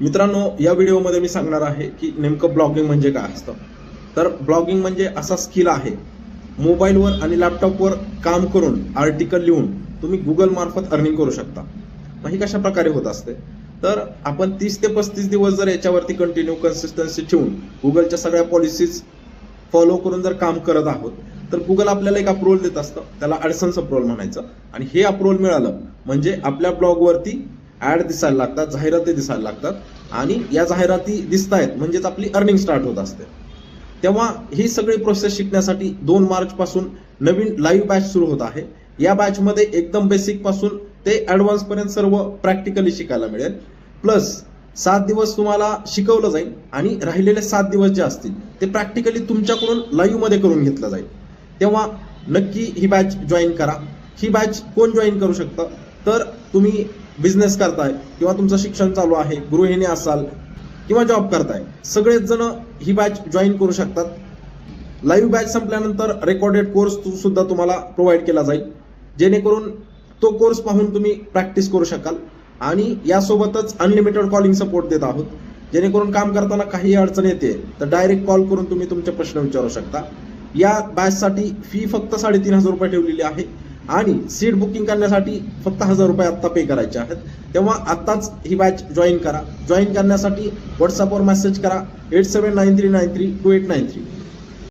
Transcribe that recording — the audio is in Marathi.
मित्रांनो, या व्हिडिओमध्ये मी सांगणार आहे की नेमकं ब्लॉगिंग म्हणजे काय असतं. तर ब्लॉगिंग म्हणजे असा स्किल आहे, मोबाईलवर आणि लॅपटॉपवर काम करून आर्टिकल लिहून तुम्ही गुगल मार्फत अर्निंग करू शकता. मग ही कशा प्रकारे होत असते, तर आपण 30 ते 35 दिवस जर याच्यावरती कंटिन्यू कन्सिस्टन्सी ठेवून गुगलच्या सगळ्या पॉलिसीज फॉलो करून जर काम करत आहोत, तर गुगल आपल्याला एक अप्रूव्हल देत असतं, त्याला ॲडसन्स अप्रूव्हल म्हणायचं. आणि हे अप्रूव्हल मिळालं म्हणजे आपल्या ब्लॉगवरती ॲड दिसायला लागतात, जाहिराती दिसायला लागतात आणि या जाहिराती दिसतायत म्हणजेच आपली अर्निंग स्टार्ट होत असते. तेव्हा ही सगळी प्रोसेस शिकण्यासाठी 2 मार्च पासून नवीन लाईव्ह बॅच सुरू होत आहे. या बॅचमध्ये एकदम बेसिक पासून ते ॲडव्हान्स पर्यंत सर्व प्रॅक्टिकली शिकायला मिळेल. प्लस 7 दिवस तुम्हाला शिकवलं जाईल आणि राहिलेले 7 दिवस जे असतील ते प्रॅक्टिकली तुमच्याकडून लाईव्ह मध्ये करून घेतलं जाईल. तेव्हा नक्की ही बॅच जॉईन करा. ही बॅच कोण जॉईन करू शकतं, तर तुम्ही बिझनेस करताय किंवा तुमचं शिक्षण चालू आहे, गृहिणी असाल किंवा जॉब करताय, सगळेच जण ही बॅच जॉईन करू शकतात. लाईव्ह बॅच संपल्यानंतर रेकॉर्डेड कोर्स सुद्धा तुम्हाला प्रोव्हाइड केला जाईल, जेणेकरून तो कोर्स पाहून तुम्ही प्रॅक्टिस करू शकाल. आणि यासोबतच अनलिमिटेड कॉलिंग सपोर्ट देत आहोत, जेणेकरून काम करताना काही अडचण येते तर डायरेक्ट कॉल करून तुम्ही तुमचे प्रश्न विचारू शकता. या बॅचसाठी फी फक्त 3,500 रुपये ठेवलेली आहे आणि सीट बुकिंग करण्यासाठी फक्त 1,000 रुपये आत्ता पे करायचे आहेत. तेव्हा आत्ताच ही बॅच जॉईन करा. जॉईन करण्यासाठी व्हॉट्सअपवर मेसेज करा 8793932893.